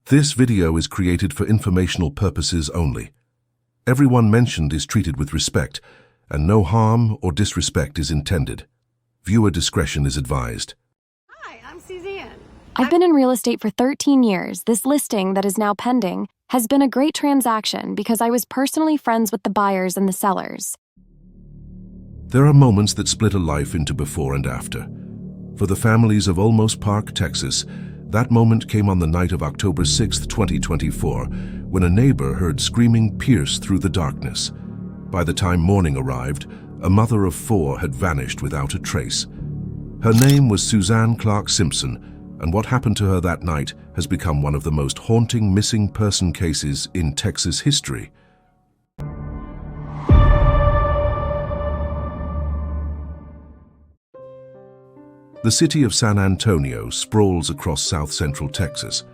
This video is created for informational purposes only. Everyone mentioned is treated with respect, and no harm or disrespect is intended. Viewer discretion is advised. Hi, I'm Suzanne. I've been in real estate for 13 years. This listing that is now pending has been a great transaction because I was personally friends with the buyers and the sellers. There are moments that split a life into before and after. For the families of Olmos Park, Texas, that moment came on the night of October 6, 2024, when a neighbor heard screaming pierce through the darkness. By the time morning arrived, a mother of 4 had vanished without a trace. Her name was Suzanne Clark Simpson, and what happened to her that night has become one of the most haunting missing person cases in Texas history. The city of San Antonio sprawls across south-central Texas,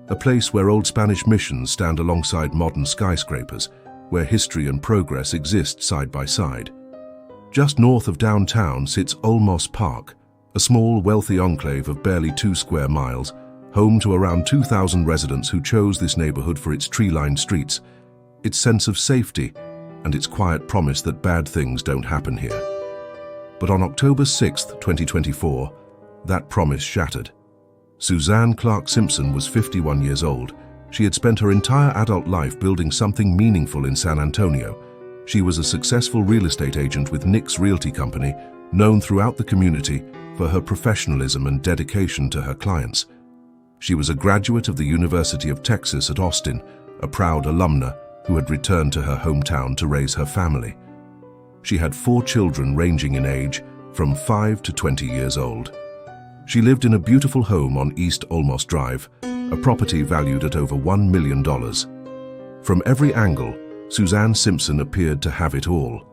a place where old Spanish missions stand alongside modern skyscrapers, where history and progress exist side by side. Just north of downtown sits Olmos Park, a small, wealthy enclave of barely 2 square miles, home to around 2,000 residents who chose this neighborhood for its tree-lined streets, its sense of safety, and its quiet promise that bad things don't happen here. But on October 6, 2024, that promise shattered. Suzanne Clark Simpson was 51 years old. She had spent her entire adult life building something meaningful in San Antonio. She was a successful real estate agent with Nick's Realty Company, known throughout the community for her professionalism and dedication to her clients. She was a graduate of the University of Texas at Austin, a proud alumna who had returned to her hometown to raise her family. She had 4 children ranging in age from 5 to 20 years old. She lived in a beautiful home on East Olmos Drive, a property valued at over $1 million. From every angle, Suzanne Simpson appeared to have it all.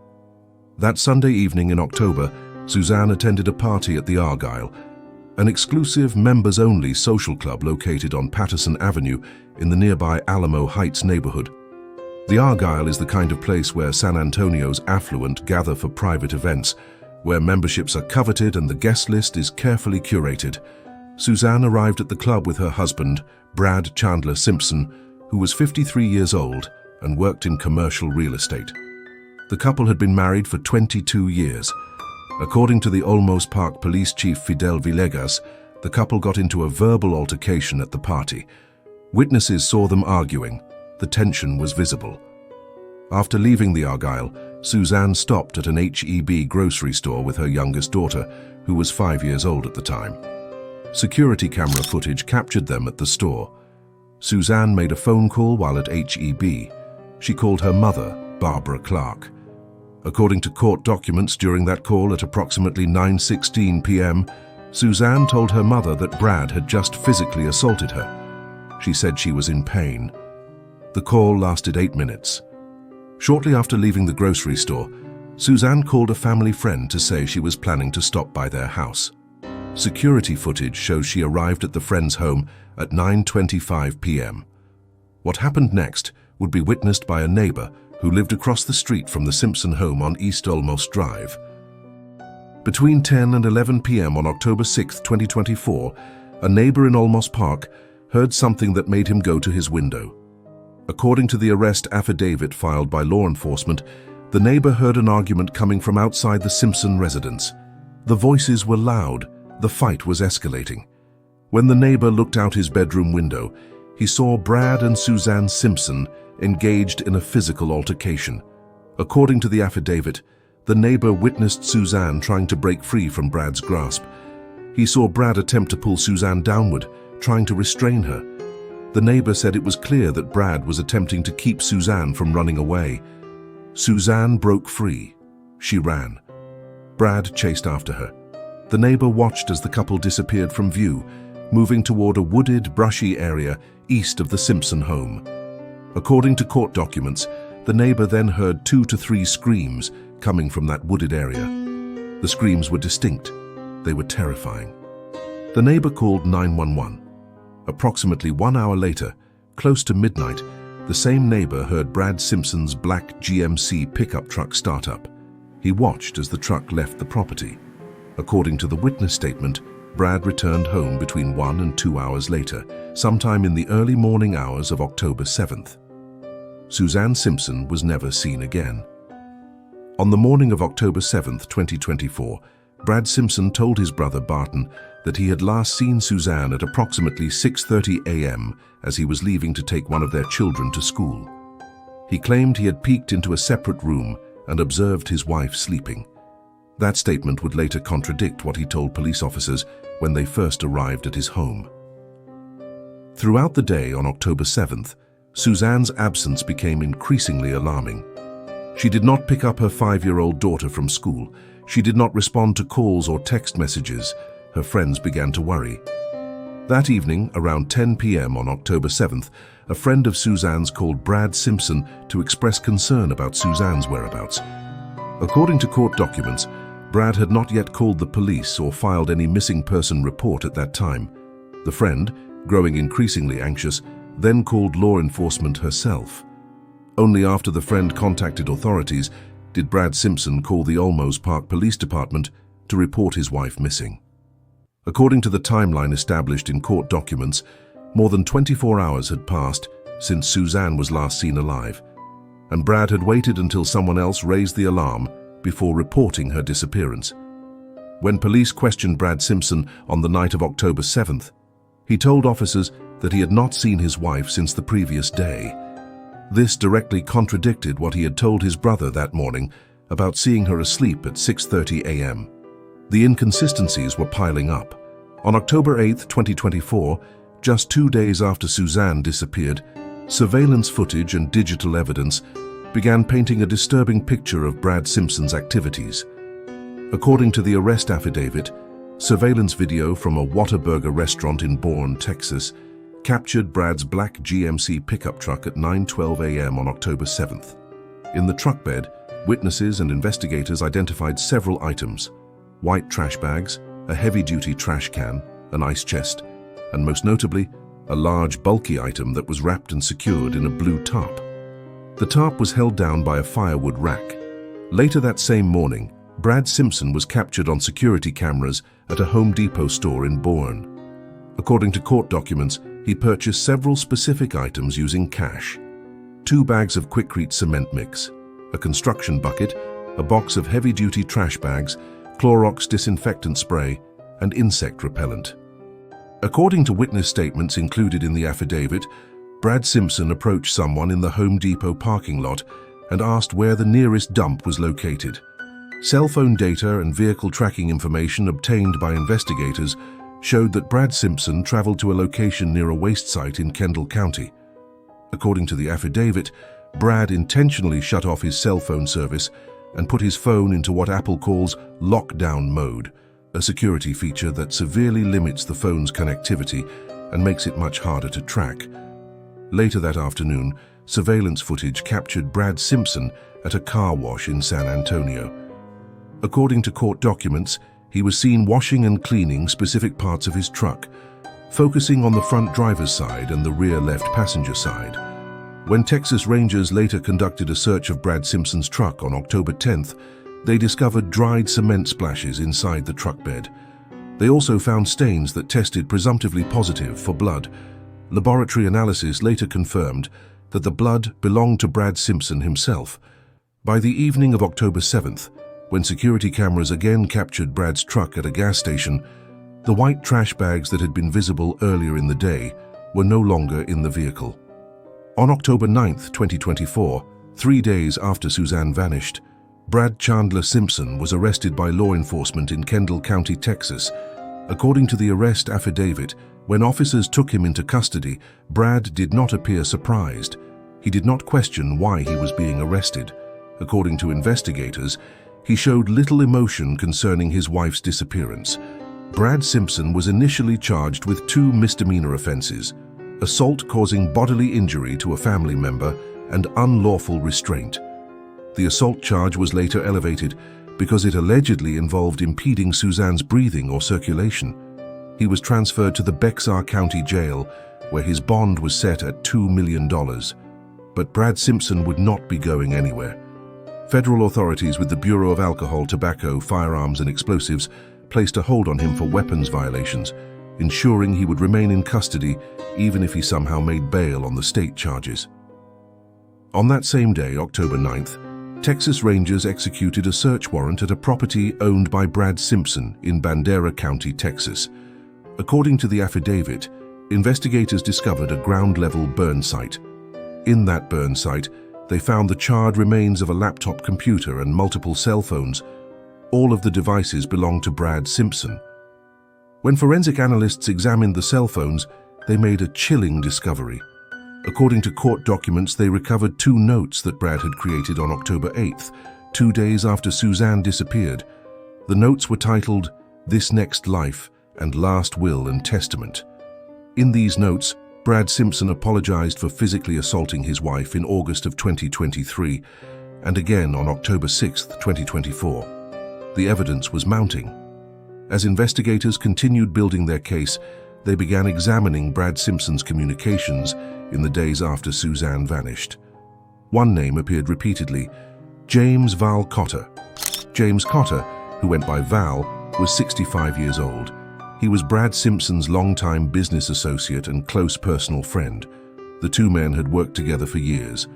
That Sunday evening in October, Suzanne attended a party at the Argyle, an exclusive members-only social club located on Patterson Avenue in the nearby Alamo Heights neighborhood. The Argyle is the kind of place where San Antonio's affluent gather for private events, where memberships are coveted and the guest list is carefully curated. Suzanne arrived at the club with her husband, Brad Chandler Simpson, who was 53 years old and worked in commercial real estate. The couple had been married for 22 years. According to the Olmos Park Police Chief Fidel Villegas, the couple got into a verbal altercation at the party. Witnesses saw them arguing. The tension was visible. After leaving the Argyle, Suzanne stopped at an H-E-B grocery store with her youngest daughter, who was 5 years old at the time. Security camera footage captured them at the store. Suzanne made a phone call while at H-E-B. She called her mother, Barbara Clark. According to court documents during that call at approximately 9:16 p.m., Suzanne told her mother that Brad had just physically assaulted her. She said she was in pain. The call lasted 8 minutes. Shortly after leaving the grocery store, Suzanne called a family friend to say she was planning to stop by their house. Security footage shows she arrived at the friend's home at 9:25 p.m. What happened next would be witnessed by a neighbor who lived across the street from the Simpson home on East Olmos Drive. Between 10 and 11 p.m. on October 6, 2024, a neighbor in Olmos Park heard something that made him go to his window. According to the arrest affidavit filed by law enforcement, the neighbor heard an argument coming from outside the Simpson residence. The voices were loud. The fight was escalating. When the neighbor looked out his bedroom window, he saw Brad and Suzanne Simpson engaged in a physical altercation. According to the affidavit, the neighbor witnessed Suzanne trying to break free from Brad's grasp. He saw Brad attempt to pull Suzanne downward, trying to restrain her. The neighbor said it was clear that Brad was attempting to keep Suzanne from running away. Suzanne broke free. She ran. Brad chased after her. The neighbor watched as the couple disappeared from view, moving toward a wooded, brushy area east of the Simpson home. According to court documents, the neighbor then heard 2 to 3 screams coming from that wooded area. The screams were distinct. They were terrifying. The neighbor called 911. Approximately 1 hour later, close to midnight, the same neighbor heard Brad Simpson's black GMC pickup truck start up. He watched as the truck left the property. According to the witness statement, Brad returned home between 1 and 2 hours later, sometime in the early morning hours of October 7th. Suzanne Simpson was never seen again. On the morning of October 7th, 2024, Brad Simpson told his brother Barton that he had last seen Suzanne at approximately 6:30 a.m. as he was leaving to take one of their children to school. He claimed he had peeked into a separate room and observed his wife sleeping. That statement would later contradict what he told police officers when they first arrived at his home. Throughout the day on October 7th, Suzanne's absence became increasingly alarming. She did not pick up her 5-year-old daughter from school. She did not respond to calls or text messages. Her friends began to worry. That evening, around 10 p.m. on October 7th, a friend of Suzanne's called Brad Simpson to express concern about Suzanne's whereabouts. According to court documents, Brad had not yet called the police or filed any missing person report at that time. The friend, growing increasingly anxious, then called law enforcement herself. Only after the friend contacted authorities did Brad Simpson call the Olmos Park Police Department to report his wife missing. According to the timeline established in court documents, more than 24 hours had passed since Suzanne was last seen alive, and Brad had waited until someone else raised the alarm before reporting her disappearance. When police questioned Brad Simpson on the night of October 7th, he told officers that he had not seen his wife since the previous day. This directly contradicted what he had told his brother that morning about seeing her asleep at 6:30 a.m. The inconsistencies were piling up. On October 8, 2024, just 2 days after Suzanne disappeared, surveillance footage and digital evidence began painting a disturbing picture of Brad Simpson's activities. According to the arrest affidavit, surveillance video from a Whataburger restaurant in Bourne, Texas, captured Brad's black GMC pickup truck at 9:12 a.m. on October 7th. In the truck bed, witnesses and investigators identified several items: white trash bags, a heavy-duty trash can, an ice chest, and most notably, a large, bulky item that was wrapped and secured in a blue tarp. The tarp was held down by a firewood rack. Later that same morning, Brad Simpson was captured on security cameras at a Home Depot store in Bourne. According to court documents, he purchased several specific items using cash: 2 bags of Quikrete cement mix, a construction bucket, a box of heavy-duty trash bags, Clorox disinfectant spray, and insect repellent. According to witness statements included in the affidavit, Brad Simpson approached someone in the Home Depot parking lot and asked where the nearest dump was located. Cell phone data and vehicle tracking information obtained by investigators showed that Brad Simpson traveled to a location near a waste site in Kendall County. According to the affidavit, Brad intentionally shut off his cell phone service and put his phone into what Apple calls lockdown mode, a security feature that severely limits the phone's connectivity and makes it much harder to track. Later that afternoon, surveillance footage captured Brad Simpson at a car wash in San Antonio. According to court documents, he was seen washing and cleaning specific parts of his truck, focusing on the front driver's side and the rear left passenger side. When Texas Rangers later conducted a search of Brad Simpson's truck on October 10th, they discovered dried cement splashes inside the truck bed. They also found stains that tested presumptively positive for blood. Laboratory analysis later confirmed that the blood belonged to Brad Simpson himself. By the evening of October 7th, when security cameras again captured Brad's truck at a gas station, the white trash bags that had been visible earlier in the day were no longer in the vehicle. On October 9th, 2024, 3 days after Suzanne vanished, Brad Chandler Simpson was arrested by law enforcement in Kendall County, Texas. According to the arrest affidavit, when officers took him into custody, Brad did not appear surprised. He did not question why he was being arrested. According to investigators, he showed little emotion concerning his wife's disappearance. Brad Simpson was initially charged with 2 misdemeanor offenses: assault causing bodily injury to a family member and unlawful restraint. The assault charge was later elevated because it allegedly involved impeding Suzanne's breathing or circulation. He was transferred to the Bexar County Jail, where his bond was set at $2 million. But Brad Simpson would not be going anywhere. Federal authorities with the Bureau of Alcohol, Tobacco, Firearms and Explosives placed a hold on him for weapons violations. ensuring he would remain in custody even if he somehow made bail on the state charges. On that same day, October 9th, Texas Rangers executed a search warrant at a property owned by Brad Simpson in Bandera County, Texas. According to the affidavit, investigators discovered a ground-level burn site. In that burn site, they found the charred remains of a laptop computer and multiple cell phones. All of the devices belonged to Brad Simpson. When forensic analysts examined the cell phones, they made a chilling discovery. According to court documents, they recovered 2 notes that Brad had created on October 8th, 2 days after Suzanne disappeared. The notes were titled, "This Next Life" and "Last Will and Testament." In these notes, Brad Simpson apologized for physically assaulting his wife in August of 2023 and again on October 6th, 2024. The evidence was mounting. As investigators continued building their case, they began examining Brad Simpson's communications in the days after Suzanne vanished. One name appeared repeatedly: James Val Cotter. James Cotter, who went by Val, was 65 years old. He was Brad Simpson's longtime business associate and close personal friend. The 2 men had worked together for years.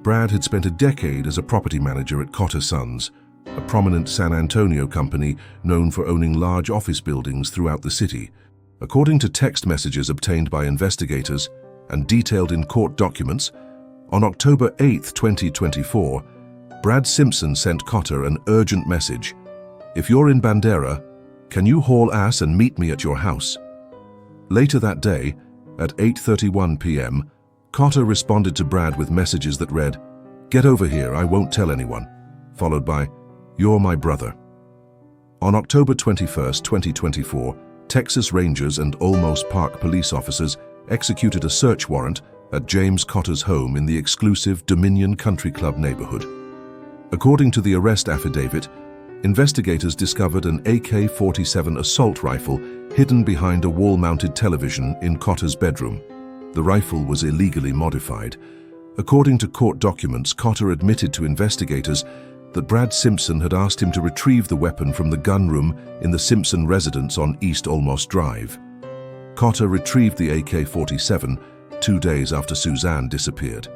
Brad had spent a decade as a property manager at Cotter Sons, a prominent San Antonio company known for owning large office buildings throughout the city. According to text messages obtained by investigators and detailed in court documents, on October 8, 2024, Brad Simpson sent Cotter an urgent message: "If you're in Bandera, can you haul ass and meet me at your house?" Later that day, at 8:31 p.m., Cotter responded to Brad with messages that read, "Get over here, I won't tell anyone," followed by, "You're my brother." On October 21, 2024, Texas Rangers and Olmos Park police officers executed a search warrant at James Cotter's home in the exclusive Dominion Country Club neighborhood. According to the arrest affidavit, investigators discovered an AK-47 assault rifle hidden behind a wall-mounted television in Cotter's bedroom. The rifle was illegally modified. According to court documents, Cotter admitted to investigators that Brad Simpson had asked him to retrieve the weapon from the gun room in the Simpson residence on East Olmos Drive. Cotter retrieved the AK-47 2 days after Suzanne disappeared.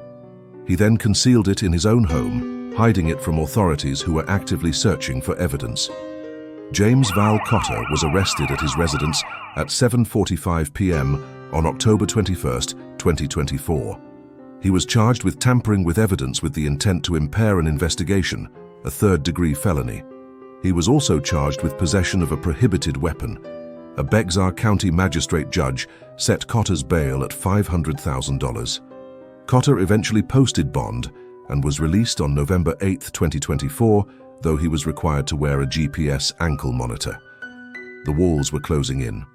He then concealed it in his own home, hiding it from authorities who were actively searching for evidence. James Val Cotter was arrested at his residence at 7:45 p.m. on October 21, 2024. He was charged with tampering with evidence with the intent to impair an investigation, a 3rd-degree felony. He was also charged with possession of a prohibited weapon. A Bexar County magistrate judge set Cotter's bail at $500,000. Cotter eventually posted bond and was released on November 8, 2024, though he was required to wear a GPS ankle monitor. The walls were closing in.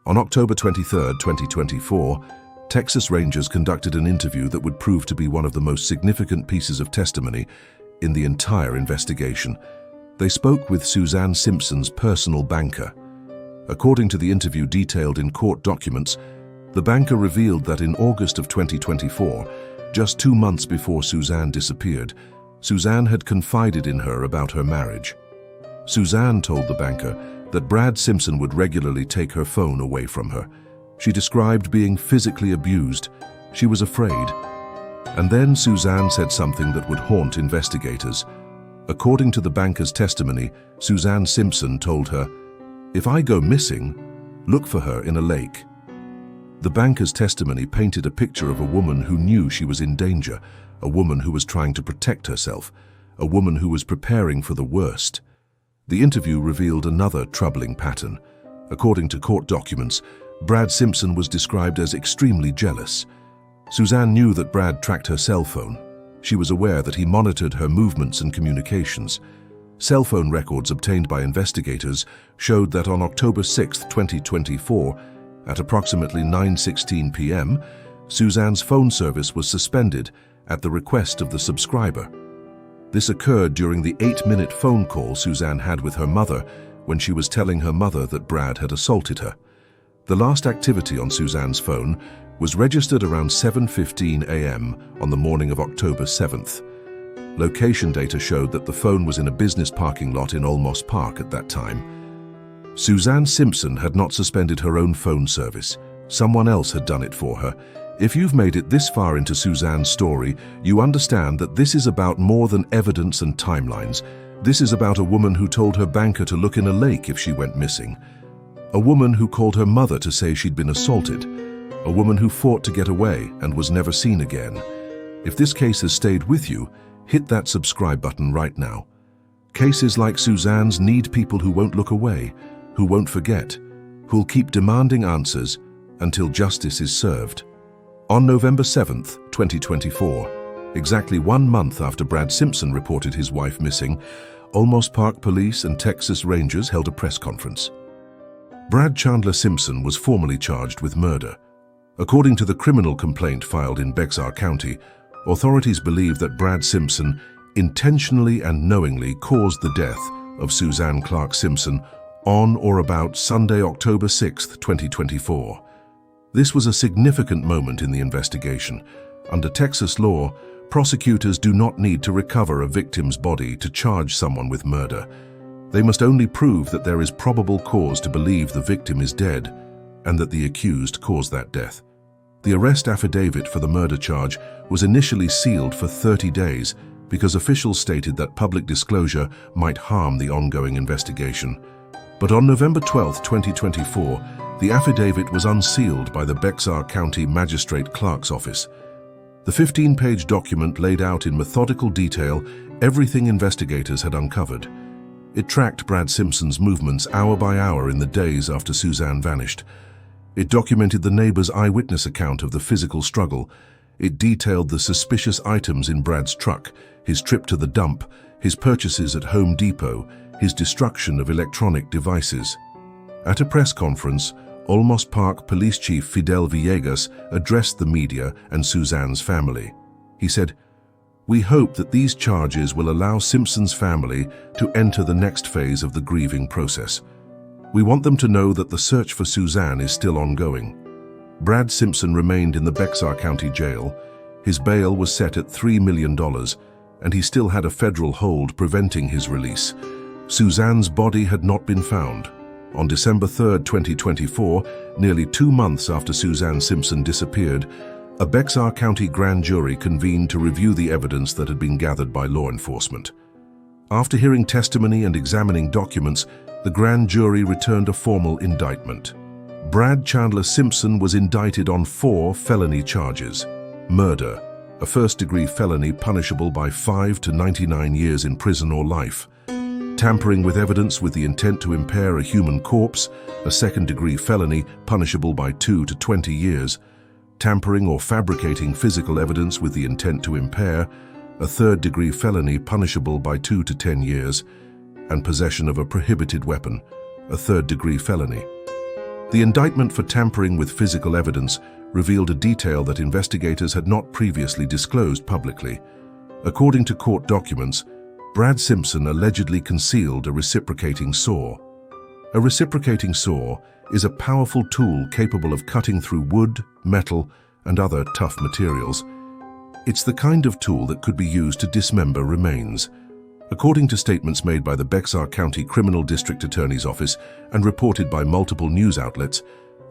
On October 23, 2024, Texas Rangers conducted an interview that would prove to be one of the most significant pieces of testimony in the entire investigation. They spoke with Suzanne Simpson's personal banker. According to the interview detailed in court documents, the banker revealed that in August of 2024, just 2 months before Suzanne disappeared, Suzanne had confided in her about her marriage. Suzanne told the banker that Brad Simpson would regularly take her phone away from her. She described being physically abused. She was afraid. And then Suzanne said something that would haunt investigators. According to the banker's testimony, Suzanne Simpson told her, "If I go missing, look for her in a lake." The banker's testimony painted a picture of a woman who knew she was in danger, a woman who was trying to protect herself, a woman who was preparing for the worst. The interview revealed another troubling pattern. According to court documents, Brad Simpson was described as extremely jealous. Suzanne knew that Brad tracked her cell phone. She was aware that he monitored her movements and communications. Cell phone records obtained by investigators showed that on October 6, 2024, at approximately 9:16 p.m., Suzanne's phone service was suspended at the request of the subscriber. This occurred during the 8-minute phone call Suzanne had with her mother when she was telling her mother that Brad had assaulted her. The last activity on Suzanne's phone was registered around 7:15 a.m. on the morning of October 7th. Location data showed that the phone was in a business parking lot in Olmos Park at that time. Suzanne Simpson had not suspended her own phone service. Someone else had done it for her. If you've made it this far into Suzanne's story, you understand that this is about more than evidence and timelines. This is about a woman who told her banker to look in a lake if she went missing. A woman who called her mother to say she'd been assaulted. A woman who fought to get away and was never seen again. If this case has stayed with you, hit that subscribe button right now. Cases like Suzanne's need people who won't look away, who won't forget, who'll keep demanding answers until justice is served. On November 7th, 2024, exactly 1 month after Brad Simpson reported his wife missing, Olmos Park police and Texas Rangers held a press conference. Brad Chandler Simpson was formally charged with murder. According to the criminal complaint filed in Bexar County, authorities believe that Brad Simpson intentionally and knowingly caused the death of Suzanne Clark Simpson on or about Sunday, October 6, 2024. This was a significant moment in the investigation. Under Texas law, prosecutors do not need to recover a victim's body to charge someone with murder. They must only prove that there is probable cause to believe the victim is dead and that the accused caused that death. The arrest affidavit for the murder charge was initially sealed for 30 days because officials stated that public disclosure might harm the ongoing investigation. But on November 12, 2024, the affidavit was unsealed by the Bexar County Magistrate Clerk's office. The 15-page document laid out in methodical detail everything investigators had uncovered. It tracked Brad Simpson's movements hour by hour in the days after Suzanne vanished. It documented the neighbor's eyewitness account of the physical struggle. It detailed the suspicious items in Brad's truck, his trip to the dump, his purchases at Home Depot, his destruction of electronic devices. At a press conference, Olmos Park Police Chief Fidel Villegas addressed the media and Suzanne's family. He said, "We hope that these charges will allow Simpson's family to enter the next phase of the grieving process. We want them to know that the search for Suzanne is still ongoing." Brad Simpson remained in the Bexar County Jail. His bail was set at $3 million, and he still had a federal hold preventing his release. Suzanne's body had not been found. On December 3, 2024, nearly 2 months after Suzanne Simpson disappeared, a Bexar County grand jury convened to review the evidence that had been gathered by law enforcement. After hearing testimony and examining documents, the grand jury returned a formal indictment. Brad Chandler Simpson was indicted on 4 felony charges: murder, a first-degree felony punishable by 5 to 99 years in prison or life; tampering with evidence with the intent to impair a human corpse, a second-degree felony punishable by 2 to 20 years; tampering or fabricating physical evidence with the intent to impair, a third-degree felony punishable by 2 to 10 years; and possession of a prohibited weapon, a third-degree felony. The indictment for tampering with physical evidence revealed a detail that investigators had not previously disclosed publicly. According to court documents, Brad Simpson allegedly concealed a reciprocating saw. A reciprocating saw is a powerful tool capable of cutting through wood, metal, and other tough materials. It's the kind of tool that could be used to dismember remains. According to statements made by the Bexar County Criminal District Attorney's Office and reported by multiple news outlets,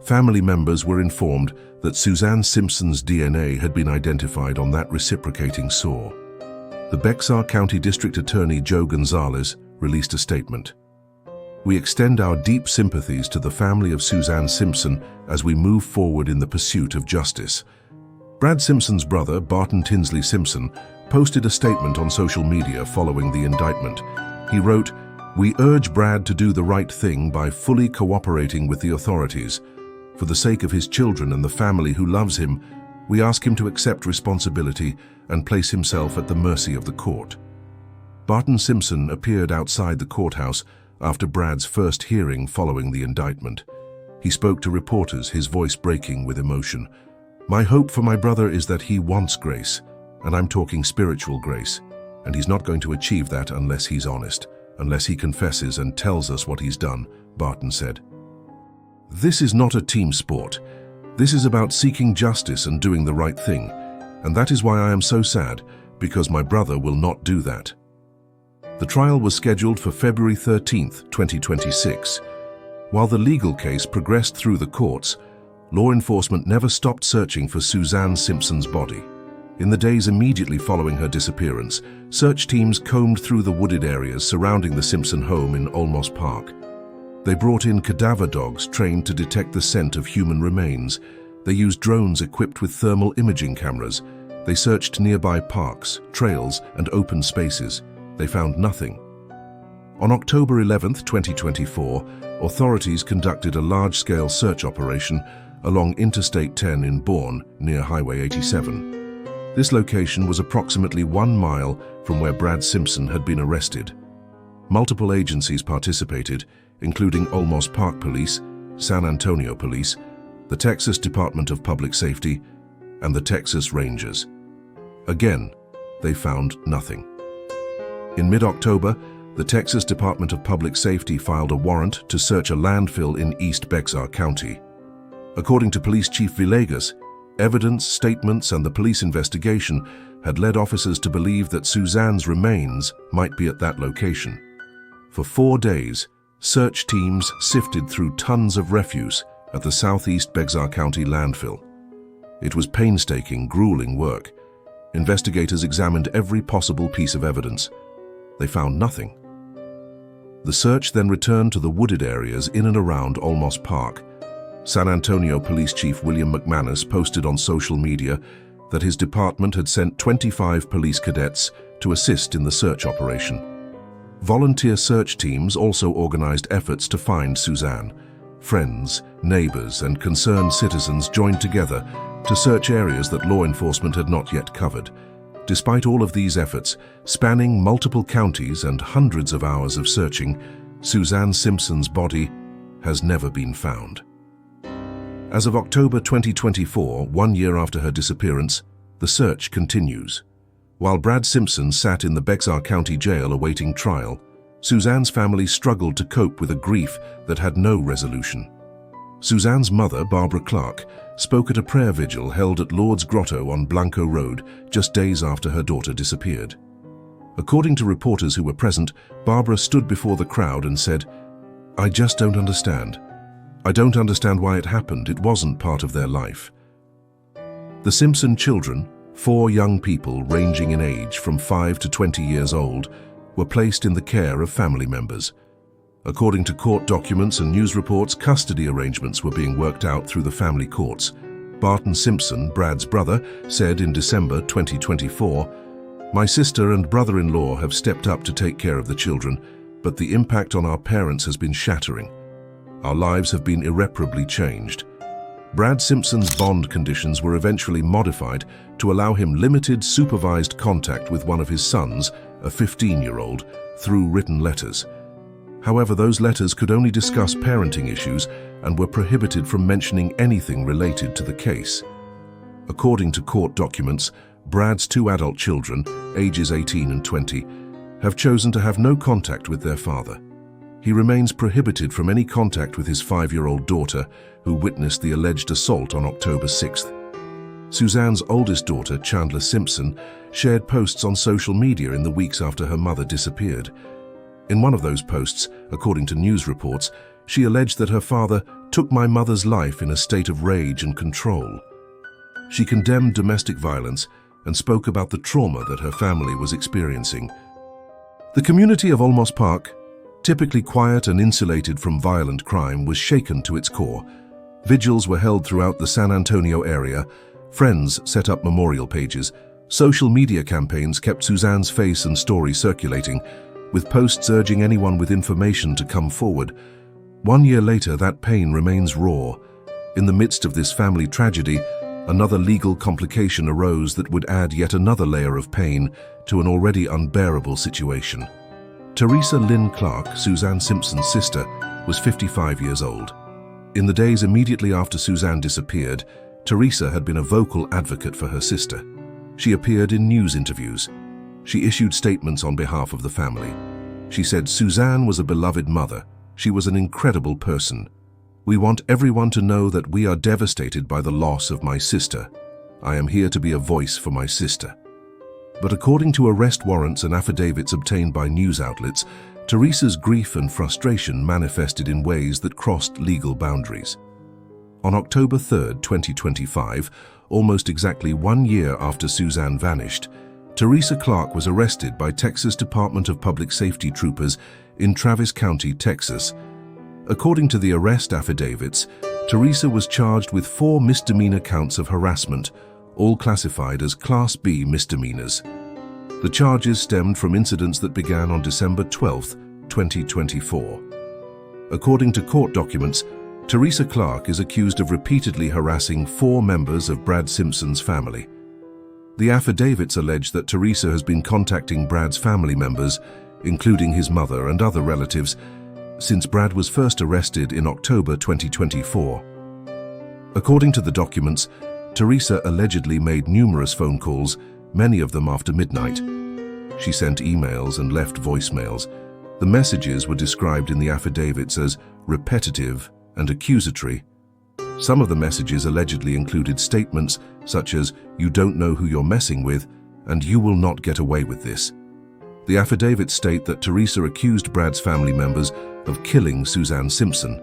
family members were informed that Suzanne Simpson's DNA had been identified on that reciprocating saw. The Bexar County District Attorney Joe Gonzalez released a statement. "We extend our deep sympathies to the family of Suzanne Simpson as we move forward in the pursuit of justice." Brad Simpson's brother, Barton Tinsley Simpson, posted a statement on social media following the indictment. He wrote, "We urge Brad to do the right thing by fully cooperating with the authorities. For the sake of his children and the family who loves him, we ask him to accept responsibility and place himself at the mercy of the court." Barton Simpson appeared outside the courthouse after Brad's first hearing following the indictment. He spoke to reporters, his voice breaking with emotion. "My hope for my brother is that he wants grace, and I'm talking spiritual grace, and he's not going to achieve that unless he's honest, unless he confesses and tells us what he's done," Barton said. "This is not a team sport. This is about seeking justice and doing the right thing, and that is why I am so sad, because my brother will not do that." The trial was scheduled for February 13, 2026. While the legal case progressed through the courts, law enforcement never stopped searching for Suzanne Simpson's body. In the days immediately following her disappearance, search teams combed through the wooded areas surrounding the Simpson home in Olmos Park. They brought in cadaver dogs trained to detect the scent of human remains. They used drones equipped with thermal imaging cameras. They searched nearby parks, trails, and open spaces. They found nothing. On October 11, 2024, authorities conducted a large-scale search operation along Interstate 10 in Bourne, near Highway 87. This location was approximately 1 mile from where Brad Simpson had been arrested. Multiple agencies participated, including Olmos Park Police, San Antonio Police, the Texas Department of Public Safety, and the Texas Rangers. Again, they found nothing. In mid-October, the Texas Department of Public Safety filed a warrant to search a landfill in East Bexar County. According to Police Chief Villegas, evidence, statements, and the police investigation had led officers to believe that Suzanne's remains might be at that location. For 4 days, search teams sifted through tons of refuse at the southeast Bexar County landfill. It was painstaking, grueling work. Investigators examined every possible piece of evidence. They found nothing. The search then returned to the wooded areas in and around Olmos Park. San Antonio Police Chief William McManus posted on social media that his department had sent 25 police cadets to assist in the search operation. Volunteer search teams also organized efforts to find Suzanne. Friends, neighbors, and concerned citizens joined together to search areas that law enforcement had not yet covered. Despite all of these efforts, spanning multiple counties and hundreds of hours of searching, Suzanne Simpson's body has never been found. As of October 2024, 1 year after her disappearance, the search continues. While Brad Simpson sat in the Bexar County Jail awaiting trial, Suzanne's family struggled to cope with a grief that had no resolution. Suzanne's mother, Barbara Clark, spoke at a prayer vigil held at Lourdes Grotto on Blanco Road just days after her daughter disappeared. According to reporters who were present, Barbara stood before the crowd and said, "I just don't understand. I don't understand why it happened. It wasn't part of their life." The Simpson children, 4 young people ranging in age from 5 to 20 years old, were placed in the care of family members. According to court documents and news reports, custody arrangements were being worked out through the family courts. Barton Simpson, Brad's brother, said in December 2024, "My sister and brother-in-law have stepped up to take care of the children, but the impact on our parents has been shattering. Our lives have been irreparably changed." Brad Simpson's bond conditions were eventually modified to allow him limited supervised contact with one of his sons, a 15-year-old, through written letters. However, those letters could only discuss parenting issues and were prohibited from mentioning anything related to the case. According to court documents, Brad's 2 adult children, ages 18 and 20, have chosen to have no contact with their father. He remains prohibited from any contact with his 5-year-old daughter, who witnessed the alleged assault on October 6th. Suzanne's oldest daughter, Chandler Simpson, shared posts on social media in the weeks after her mother disappeared. In one of those posts, according to news reports, she alleged that her father took my mother's life in a state of rage and control. She condemned domestic violence and spoke about the trauma that her family was experiencing. The community of Olmos Park, typically quiet and insulated from violent crime, was shaken to its core. Vigils were held throughout the San Antonio area. Friends set up memorial pages. Social media campaigns kept Suzanne's face and story circulating, with posts urging anyone with information to come forward. 1 year later, that pain remains raw. In the midst of this family tragedy, another legal complication arose that would add yet another layer of pain to an already unbearable situation. Teresa Lynn Clark, Suzanne Simpson's sister, was 55 years old. In the days immediately after Suzanne disappeared, Teresa had been a vocal advocate for her sister. She appeared in news interviews. She issued statements on behalf of the family. She said, "Suzanne was a beloved mother. She was an incredible person. We want everyone to know that we are devastated by the loss of my sister. I am here to be a voice for my sister." But according to arrest warrants and affidavits obtained by news outlets, Teresa's grief and frustration manifested in ways that crossed legal boundaries. On October 3, 2025, almost exactly 1 year after Suzanne vanished, Teresa Clark was arrested by Texas Department of Public Safety troopers in Travis County, Texas. According to the arrest affidavits, Teresa was charged with 4 misdemeanor counts of harassment, all classified as Class B misdemeanors. The charges stemmed from incidents that began on December 12, 2024. According to court documents, Teresa Clark is accused of repeatedly harassing 4 members of Brad Simpson's family. The affidavits allege that Teresa has been contacting Brad's family members, including his mother and other relatives, since Brad was first arrested in October 2024. According to the documents, Teresa allegedly made numerous phone calls, many of them after midnight. She sent emails and left voicemails. The messages were described in the affidavits as repetitive and accusatory. Some of the messages allegedly included statements such as, "You don't know who you're messing with," and "You will not get away with this." The affidavits state that Teresa accused Brad's family members of killing Suzanne Simpson.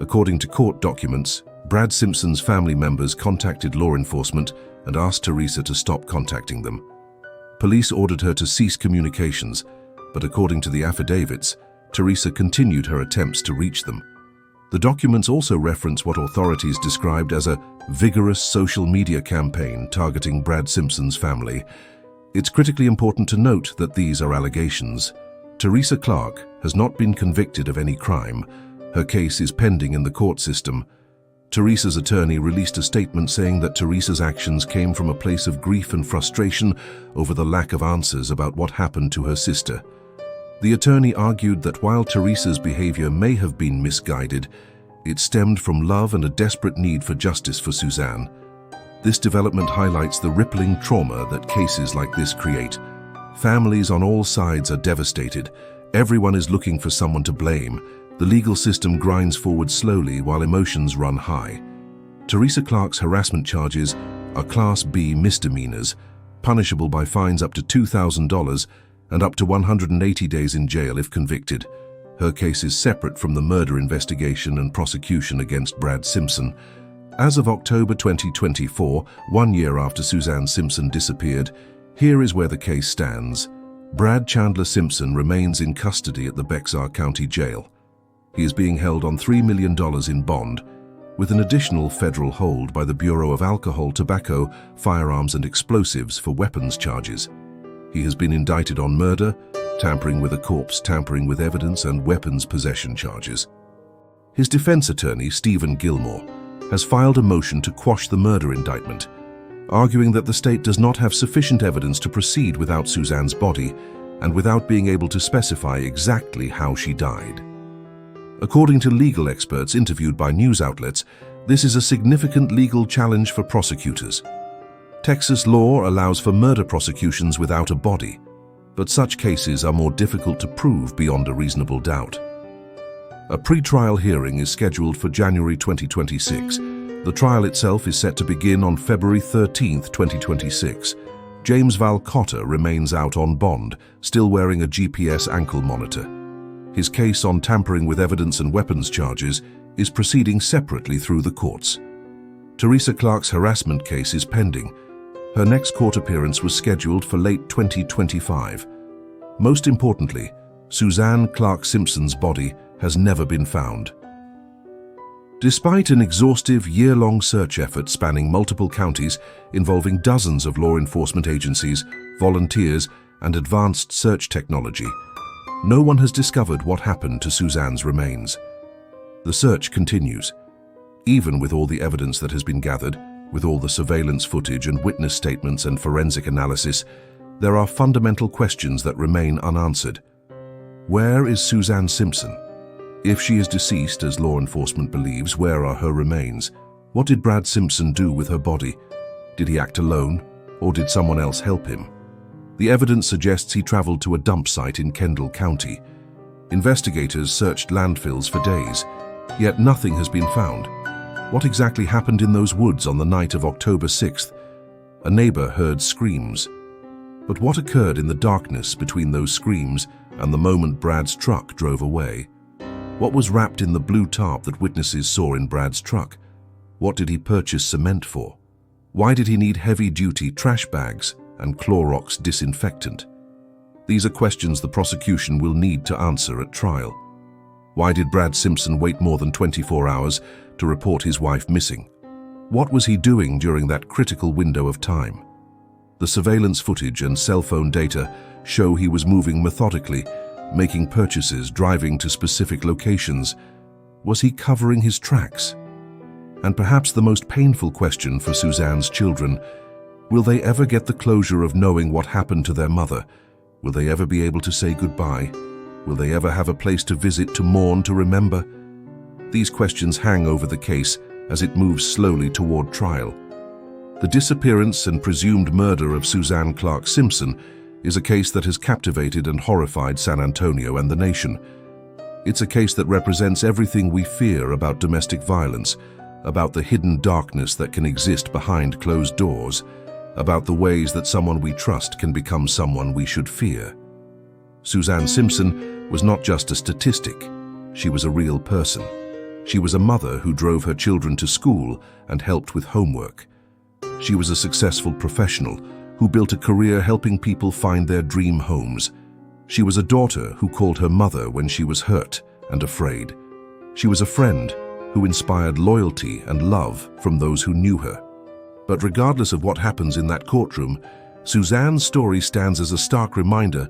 According to court documents, Brad Simpson's family members contacted law enforcement and asked Teresa to stop contacting them. Police ordered her to cease communications, but according to the affidavits, Teresa continued her attempts to reach them. The documents also reference what authorities described as a vigorous social media campaign targeting Brad Simpson's family. It's critically important to note that these are allegations. Teresa Clark has not been convicted of any crime. Her case is pending in the court system. Teresa's attorney released a statement saying that Teresa's actions came from a place of grief and frustration over the lack of answers about what happened to her sister. The attorney argued that while Teresa's behavior may have been misguided, it stemmed from love and a desperate need for justice for Suzanne. This development highlights the rippling trauma that cases like this create. Families on all sides are devastated. Everyone is looking for someone to blame. The legal system grinds forward slowly while emotions run high. Teresa Clark's harassment charges are Class B misdemeanors, punishable by fines up to $2,000 and up to 180 days in jail if convicted. Her case is separate from the murder investigation and prosecution against Brad Simpson. As of October 2024, 1 year after Suzanne Simpson disappeared, here is where the case stands. Brad Chandler Simpson remains in custody at the Bexar County Jail. He is being held on $3 million in bond, with an additional federal hold by the Bureau of Alcohol, Tobacco, Firearms and Explosives for weapons charges. He has been indicted on murder, tampering with a corpse, tampering with evidence, and weapons possession charges. His defense attorney, Stephen Gilmore, has filed a motion to quash the murder indictment, arguing that the state does not have sufficient evidence to proceed without Suzanne's body and without being able to specify exactly how she died. According to legal experts interviewed by news outlets, this is a significant legal challenge for prosecutors. Texas law allows for murder prosecutions without a body, but such cases are more difficult to prove beyond a reasonable doubt. A pre-trial hearing is scheduled for January 2026. The trial itself is set to begin on February 13, 2026. James Val Cotter remains out on bond, still wearing a GPS ankle monitor. His case on tampering with evidence and weapons charges is proceeding separately through the courts. Teresa Clark's harassment case is pending. Her next court appearance was scheduled for late 2025. Most importantly, Suzanne Clark Simpson's body has never been found. Despite an exhaustive year-long search effort spanning multiple counties involving dozens of law enforcement agencies, volunteers, and advanced search technology, no one has discovered what happened to Suzanne's remains. The search continues. Even with all the evidence that has been gathered, with all the surveillance footage and witness statements and forensic analysis, there are fundamental questions that remain unanswered. Where is Suzanne Simpson? If she is deceased, as law enforcement believes, where are her remains? What did Brad Simpson do with her body? Did he act alone, or did someone else help him? The evidence suggests he traveled to a dump site in Kendall County. Investigators searched landfills for days, yet nothing has been found. What exactly happened in those woods on the night of October 6th? A neighbor heard screams. But what occurred in the darkness between those screams and the moment Brad's truck drove away. What was wrapped in the blue tarp that witnesses saw in Brad's truck? What did he purchase cement for? Why did he need heavy-duty trash bags and Clorox disinfectant? These are questions the prosecution will need to answer at trial. Why did Brad Simpson wait more than 24 hours to report his wife missing? What was he doing during that critical window of time? The surveillance footage and cell phone data show he was moving methodically, making purchases, driving to specific locations. Was he covering his tracks? And perhaps the most painful question for Suzanne's children, will they ever get the closure of knowing what happened to their mother? Will they ever be able to say goodbye? Will they ever have a place to visit, to mourn, to remember? These questions hang over the case as it moves slowly toward trial. The disappearance and presumed murder of Suzanne Clark Simpson is a case that has captivated and horrified San Antonio and the nation. It's a case that represents everything we fear about domestic violence, about the hidden darkness that can exist behind closed doors, about the ways that someone we trust can become someone we should fear. Suzanne Simpson was not just a statistic. She was a real person. She was a mother who drove her children to school and helped with homework. She was a successful professional who built a career helping people find their dream homes. She was a daughter who called her mother when she was hurt and afraid. She was a friend who inspired loyalty and love from those who knew her. But regardless of what happens in that courtroom, Suzanne's story stands as a stark reminder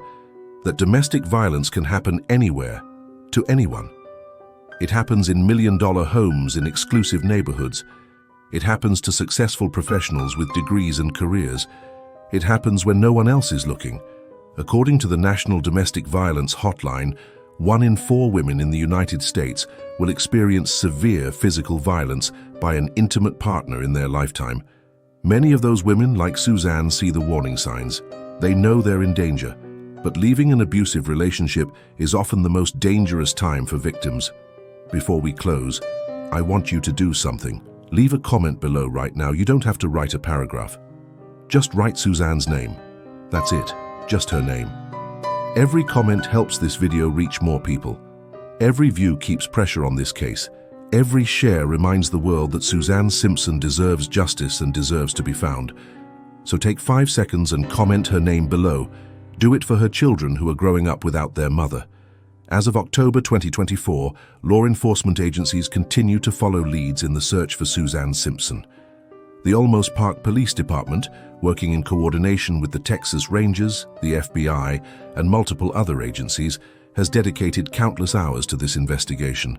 that domestic violence can happen anywhere, to anyone. It happens in million-dollar homes in exclusive neighborhoods. It happens to successful professionals with degrees and careers. It happens when no one else is looking. According to the National Domestic Violence Hotline, 1 in 4 women in the United States will experience severe physical violence by an intimate partner in their lifetime. Many of those women, like Suzanne, see the warning signs. They know they're in danger, but leaving an abusive relationship is often the most dangerous time for victims. Before we close, I want you to do something. Leave a comment below right now. You don't have to write a paragraph. Just write Suzanne's name. That's it, just her name. Every comment helps this video reach more people. Every view keeps pressure on this case. Every share reminds the world that Suzanne Simpson deserves justice and deserves to be found. So take 5 seconds and comment her name below. Do it for her children who are growing up without their mother. As of October 2024, law enforcement agencies continue to follow leads in the search for Suzanne Simpson. The Olmos Park Police Department, working in coordination with the Texas Rangers, the FBI, and multiple other agencies, has dedicated countless hours to this investigation.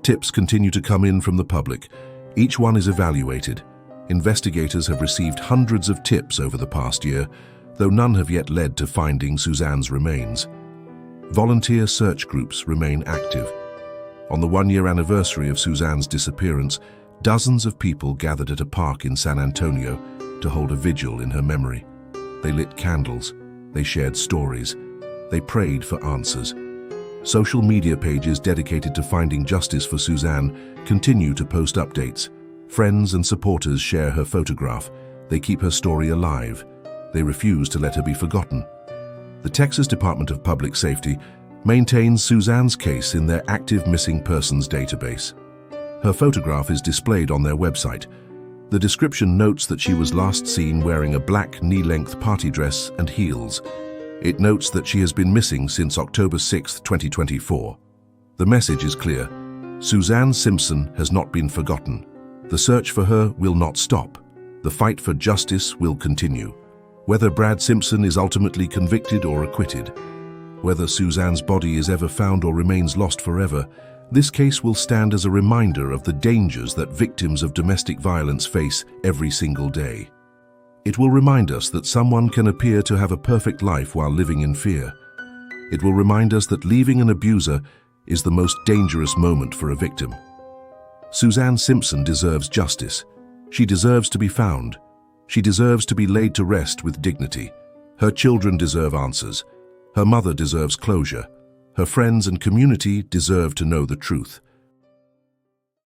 Tips continue to come in from the public. Each one is evaluated. Investigators have received hundreds of tips over the past year, though none have yet led to finding Suzanne's remains. Volunteer search groups remain active. On the 1-year anniversary of Suzanne's disappearance, dozens of people gathered at a park in San Antonio to hold a vigil in her memory. They lit candles, they shared stories, they prayed for answers. Social media pages dedicated to finding justice for Suzanne continue to post updates. Friends and supporters share her photograph. They keep her story alive. They refuse to let her be forgotten. The Texas Department of Public Safety maintains Suzanne's case in their active missing persons database. Her photograph is displayed on their website. The description notes that she was last seen wearing a black knee-length party dress and heels. It notes that she has been missing since October 6, 2024. The message is clear. Suzanne Simpson has not been forgotten. The search for her will not stop. The fight for justice will continue. Whether Brad Simpson is ultimately convicted or acquitted, whether Suzanne's body is ever found or remains lost forever, this case will stand as a reminder of the dangers that victims of domestic violence face every single day. It will remind us that someone can appear to have a perfect life while living in fear. It will remind us that leaving an abuser is the most dangerous moment for a victim. Suzanne Simpson deserves justice. She deserves to be found. She deserves to be laid to rest with dignity. Her children deserve answers. Her mother deserves closure. Her friends and community deserve to know the truth.